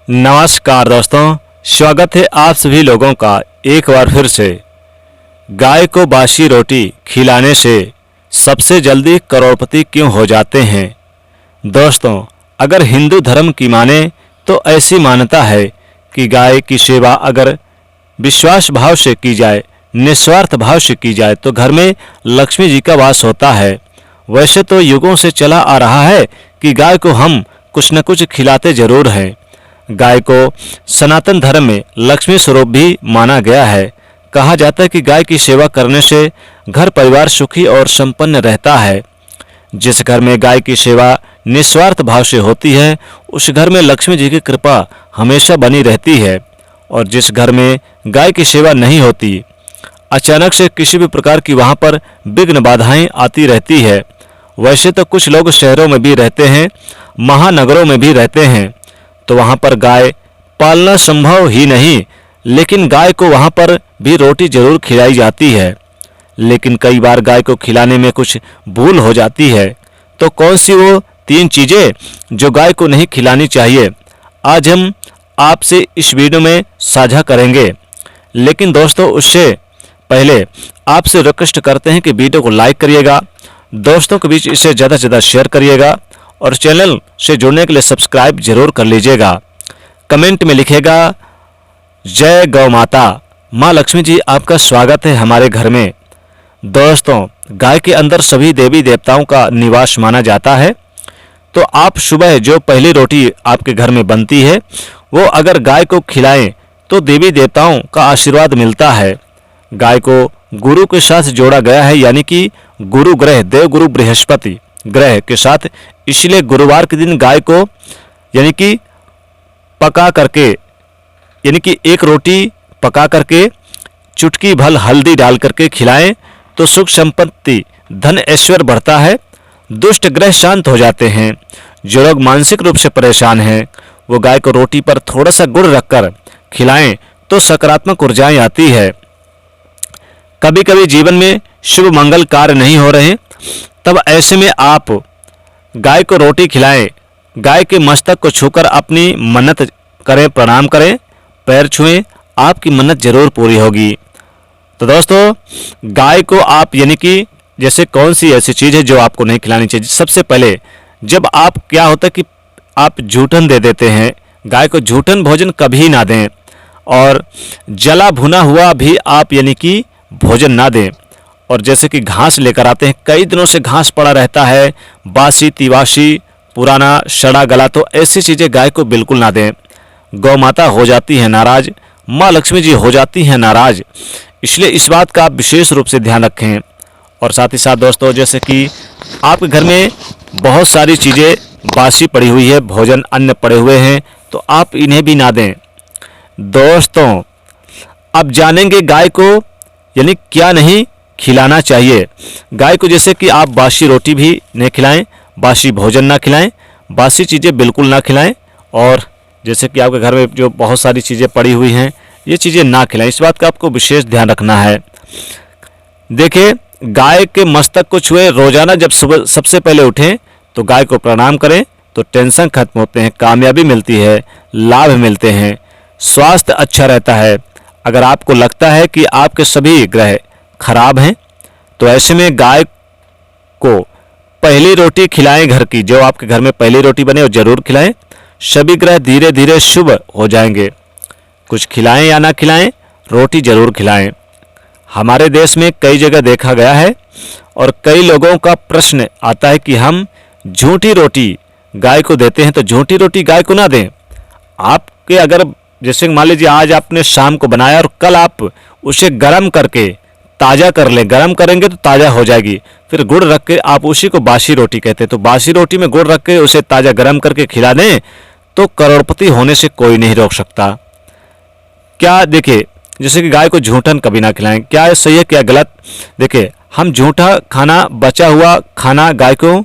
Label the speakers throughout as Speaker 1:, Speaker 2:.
Speaker 1: नमस्कार दोस्तों, स्वागत है आप सभी लोगों का एक बार फिर से। गाय को बासी रोटी खिलाने से सबसे जल्दी करोड़पति क्यों हो जाते हैं? दोस्तों, अगर हिंदू धर्म की माने तो ऐसी मान्यता है कि गाय की सेवा अगर विश्वास भाव से की जाए, निस्वार्थ भाव से की जाए तो घर में लक्ष्मी जी का वास होता है। वैसे तो युगों से चला आ रहा है कि गाय को हम कुछ न कुछ खिलाते जरूर हैं। गाय को सनातन धर्म में लक्ष्मी स्वरूप भी माना गया है। कहा जाता है कि गाय की सेवा करने से घर परिवार सुखी और संपन्न रहता है। जिस घर में गाय की सेवा निस्वार्थ भाव से होती है, उस घर में लक्ष्मी जी की कृपा हमेशा बनी रहती है। और जिस घर में गाय की सेवा नहीं होती, अचानक से किसी भी प्रकार की वहाँ पर विघ्न बाधाएं आती रहती है। वैसे तो कुछ लोग शहरों में भी रहते हैं, महानगरों में भी रहते हैं, तो वहाँ पर गाय पालना संभव ही नहीं, लेकिन गाय को वहाँ पर भी रोटी जरूर खिलाई जाती है। लेकिन कई बार गाय को खिलाने में कुछ भूल हो जाती है। तो कौन सी वो 3 चीज़ें जो गाय को नहीं खिलानी चाहिए, आज हम आपसे इस वीडियो में साझा करेंगे। लेकिन दोस्तों, उससे पहले आपसे रिक्वेस्ट करते हैं कि वीडियो को लाइक करिएगा, दोस्तों के बीच इसे ज़्यादा से ज़्यादा शेयर करिएगा और चैनल से जुड़ने के लिए सब्सक्राइब जरूर कर लीजिएगा। कमेंट में लिखेगा जय गौ माता, माँ लक्ष्मी जी आपका स्वागत है हमारे घर में। दोस्तों, गाय के अंदर सभी देवी देवताओं का निवास माना जाता है। तो आप सुबह जो पहली रोटी आपके घर में बनती है, वो अगर गाय को खिलाएं तो देवी देवताओं का आशीर्वाद मिलता है। गाय को गुरु के साथ जोड़ा गया है, यानी कि गुरु ग्रह देवगुरु बृहस्पति ग्रह के साथ। इसलिए गुरुवार के दिन गाय को यानी कि पका करके, यानी कि एक रोटी पका करके चुटकी भर हल्दी डाल करके खिलाएं तो सुख संपत्ति धन ऐश्वर्य बढ़ता है, दुष्ट ग्रह शांत हो जाते हैं। जो लोग मानसिक रूप से परेशान हैं, वो गाय को रोटी पर थोड़ा सा गुड़ रखकर खिलाएं तो सकारात्मक ऊर्जाएं आती है। कभी कभी जीवन में शुभ मंगल कार्य नहीं हो रहे, तब ऐसे में आप गाय को रोटी खिलाएं। गाय के मस्तक को छूकर अपनी मन्नत करें, प्रणाम करें, पैर छुएं, आपकी मन्नत जरूर पूरी होगी। तो दोस्तों, गाय को आप यानी कि जैसे कौन सी ऐसी चीज़ है जो आपको नहीं खिलानी चाहिए? सबसे पहले जब आप क्या होता है कि आप जूठन दे देते हैं, गाय को जूठन भोजन कभी ना दें, और जला भुना हुआ भी आप यानी कि भोजन ना दें। और जैसे कि घास लेकर आते हैं, कई दिनों से घास पड़ा रहता है, बासी तिवासी पुराना सड़ा गला, तो ऐसी चीज़ें गाय को बिल्कुल ना दें। गौ माता हो जाती है नाराज, माँ लक्ष्मी जी हो जाती हैं नाराज। इसलिए इस बात का आप विशेष रूप से ध्यान रखें। और साथ ही साथ दोस्तों, जैसे कि आपके घर में बहुत सारी चीज़ें बासी पड़ी हुई है, भोजन अन्न पड़े हुए हैं, तो आप इन्हें भी ना दें। दोस्तों, अब जानेंगे गाय को यानी क्या नहीं खिलाना चाहिए। गाय को जैसे कि आप बासी रोटी भी नहीं खिलाएं, बासी भोजन ना खिलाएं, बासी चीज़ें बिल्कुल ना खिलाएं। और जैसे कि आपके घर में जो बहुत सारी चीज़ें पड़ी हुई हैं, ये चीज़ें ना खिलाएं। इस बात का आपको विशेष ध्यान रखना है। देखिए, गाय के मस्तक को छुए, रोजाना जब सुबह सबसे पहले उठें तो गाय को प्रणाम करें तो टेंशन खत्म होते हैं, कामयाबी मिलती है, लाभ मिलते हैं, स्वास्थ्य अच्छा रहता है। अगर आपको लगता है कि आपके सभी ग्रह खराब हैं, तो ऐसे में गाय को पहली रोटी खिलाएं घर की, जो आपके घर में पहली रोटी बने वो जरूर खिलाएं। सभी ग्रह धीरे धीरे शुभ हो जाएंगे। कुछ खिलाएं या ना खिलाएं, रोटी जरूर खिलाएं। हमारे देश में कई जगह देखा गया है और कई लोगों का प्रश्न आता है कि हम झूठी रोटी गाय को देते हैं, तो झूठी रोटी गाय को ना दें। आपके अगर जैसे मान लीजिए आज आपने शाम को बनाया और कल आप उसे गर्म करके ताज़ा कर लें, गर्म करेंगे तो ताज़ा हो जाएगी, फिर गुड़ रख के आप उसी को बासी रोटी कहते हैं। तो बासी रोटी में गुड़ रख के उसे ताज़ा गर्म करके खिला दें तो करोड़पति होने से कोई नहीं रोक सकता। क्या देखिए, जैसे कि गाय को झूठन कभी ना खिलाएं, क्या सही है क्या गलत? देखिए, हम झूठा खाना, बचा हुआ खाना गाय को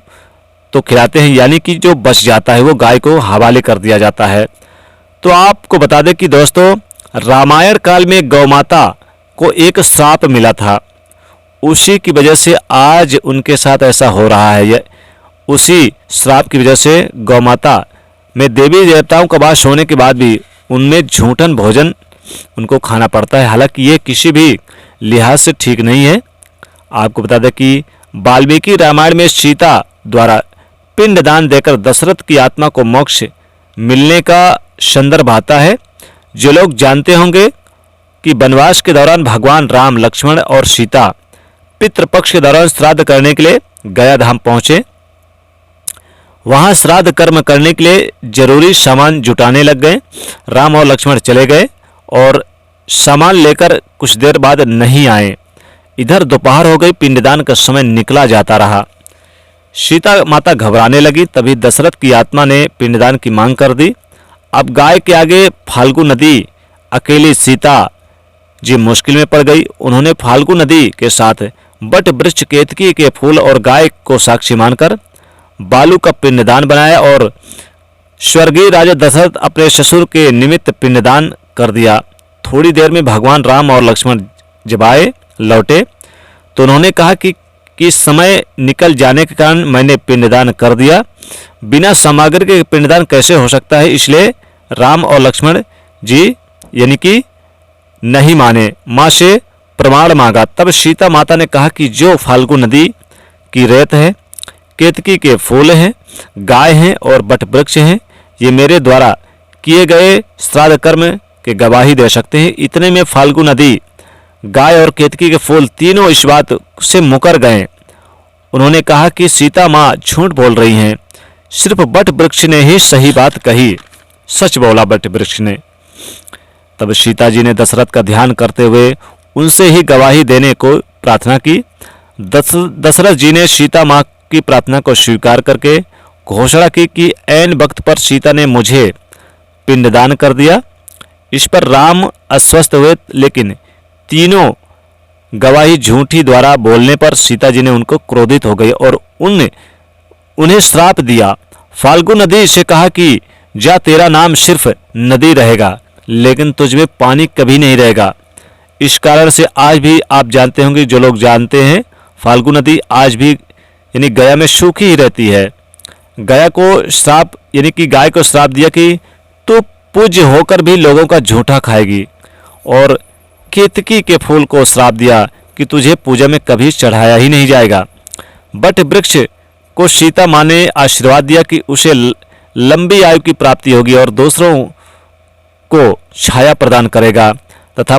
Speaker 1: तो खिलाते हैं, यानी कि जो बच जाता है वो गाय को हवाले कर दिया जाता है। तो आपको बता दें कि दोस्तों, रामायण काल में गौ माता को एक श्राप मिला था, उसी की वजह से आज उनके साथ ऐसा हो रहा है। उसी श्राप की वजह से गौ माता में देवी देवताओं का वास होने के बाद भी उनमें झूठन भोजन उनको खाना पड़ता है। हालांकि ये किसी भी लिहाज से ठीक नहीं है। आपको बता दें कि वाल्मीकि रामायण में सीता द्वारा पिंडदान देकर दशरथ की आत्मा को मोक्ष मिलने का संदर्भ आता है। जो लोग जानते होंगे कि वनवास के दौरान भगवान राम, लक्ष्मण और सीता पितृपक्ष के दौरान श्राद्ध करने के लिए गया धाम पहुंचे। वहां श्राद्ध कर्म करने के लिए जरूरी सामान जुटाने लग गए। राम और लक्ष्मण चले गए और सामान लेकर कुछ देर बाद नहीं आए। इधर दोपहर हो गई, पिंडदान का समय निकला जाता रहा। सीता माता घबराने लगी। तभी दशरथ की आत्मा ने पिंडदान की मांग कर दी। अब गाय के आगे फाल्गु नदी अकेली सीता जी मुश्किल में पड़ गई। उन्होंने फाल्गु नदी के साथ बट वृक्ष, केतकी के फूल और गाय को साक्षी मानकर बालू का पिंडदान बनाया और स्वर्गीय राजा दशरथ अपने ससुर के निमित्त पिंडदान कर दिया। थोड़ी देर में भगवान राम और लक्ष्मण जब आए लौटे तो उन्होंने कहा कि समय निकल जाने के कारण मैंने पिंडदान कर दिया। बिना सामग्री के पिंडदान कैसे हो सकता है, इसलिए राम और लक्ष्मण जी यानी कि नहीं माने, माँ से प्रमाण मांगा। तब सीता माता ने कहा कि जो फाल्गु नदी की रेत है, केतकी के फूल हैं, गाय हैं और बट वृक्ष हैं, ये मेरे द्वारा किए गए श्राद्ध कर्म के गवाही दे सकते हैं। इतने में फाल्गु नदी, गाय और केतकी के फूल तीनों इस बात से मुकर गए। उन्होंने कहा कि सीता माँ झूठ बोल रही हैं, सिर्फ बट वृक्ष ने ही सही बात कही। सच बोला बट वृक्ष ने। तब सीता जी ने दशरथ का ध्यान करते हुए उनसे ही गवाही देने को प्रार्थना की। दशरथ जी ने सीता माँ की प्रार्थना को स्वीकार करके घोषणा की कि ऐन वक्त पर सीता ने मुझे पिंडदान कर दिया। इस पर राम अस्वस्थ हुए, लेकिन तीनों गवाही झूठी द्वारा बोलने पर सीता जी ने उनको क्रोधित हो गई और उन्हें श्राप दिया। फाल्गु नदी से कहा कि जा, तेरा नाम सिर्फ नदी रहेगा, लेकिन तुझ में पानी कभी नहीं रहेगा। इस कारण से आज भी आप जानते होंगे, जो लोग जानते हैं, फाल्गु नदी आज भी यानी गया में सूखी ही रहती है। गया को श्राप यानी कि गाय को श्राप दिया कि तू पूज्य होकर भी लोगों का झूठा खाएगी, और केतकी के फूल को श्राप दिया कि तुझे पूजा में कभी चढ़ाया ही नहीं जाएगा। बट वृक्ष को सीता माँ ने आशीर्वाद दिया कि उसे लंबी आयु की प्राप्ति होगी और दूसरों को छाया प्रदान करेगा, तथा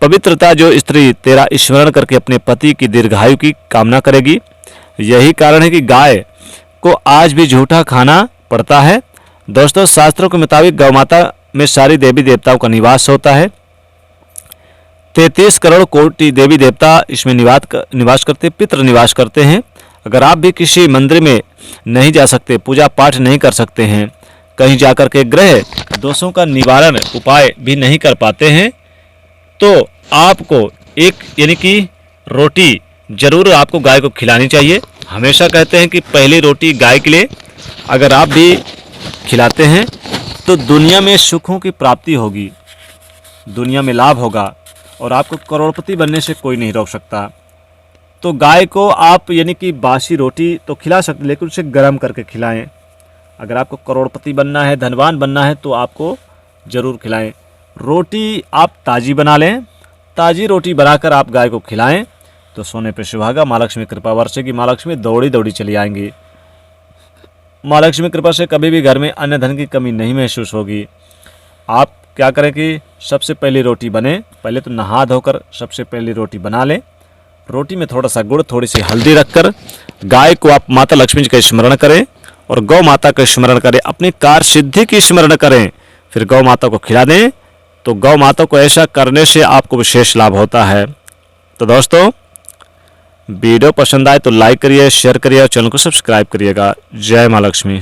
Speaker 1: पवित्रता जो स्त्री तेरा स्मरण करके अपने पति की दीर्घायु की कामना करेगी। यही कारण है कि गाय को आज भी झूठा खाना पड़ता है। दोस्तों, शास्त्रों के मुताबिक गौ माता में सारी देवी देवताओं का निवास होता है। 33 करोड़ कोटि देवी देवता इसमें निवास करते, पितृ निवास करते हैं। अगर आप भी किसी मंदिर में नहीं जा सकते, पूजा पाठ नहीं कर सकते हैं, कहीं जाकर के ग्रह दोषों का निवारण उपाय भी नहीं कर पाते हैं, तो आपको एक यानी कि रोटी जरूर आपको गाय को खिलानी चाहिए। हमेशा कहते हैं कि पहली रोटी गाय के लिए अगर आप भी खिलाते हैं तो दुनिया में सुखों की प्राप्ति होगी, दुनिया में लाभ होगा और आपको करोड़पति बनने से कोई नहीं रोक सकता। तो गाय को आप यानी कि बासी रोटी तो खिला सकते, लेकिन उसे गर्म करके खिलाएं। अगर आपको करोड़पति बनना है, धनवान बनना है, तो आपको ज़रूर खिलाएं। रोटी आप ताज़ी बना लें, ताज़ी रोटी बनाकर आप गाय को खिलाएं तो सोने पे सुहागा, माँ लक्ष्मी कृपा वर्षेगी, माँ लक्ष्मी दौड़ी दौड़ी चली आएंगी। माँ लक्ष्मी कृपा से कभी भी घर में अन्न धन की कमी नहीं महसूस होगी। आप क्या करें कि सबसे पहली रोटी बने, पहले तो नहा धोकर सबसे पहली रोटी बना लें। रोटी में थोड़ा सा गुड़, थोड़ी सी हल्दी रखकर गाय को आप माता लक्ष्मी जी का स्मरण करें और गौ माता का स्मरण करें, अपनी कार्य सिद्धि की स्मरण करें, फिर गौ माता को खिला दें। तो गौ माता को ऐसा करने से आपको विशेष लाभ होता है। तो दोस्तों, वीडियो पसंद आए तो लाइक करिए, शेयर करिए और चैनल को सब्सक्राइब करिएगा। जय माँ लक्ष्मी।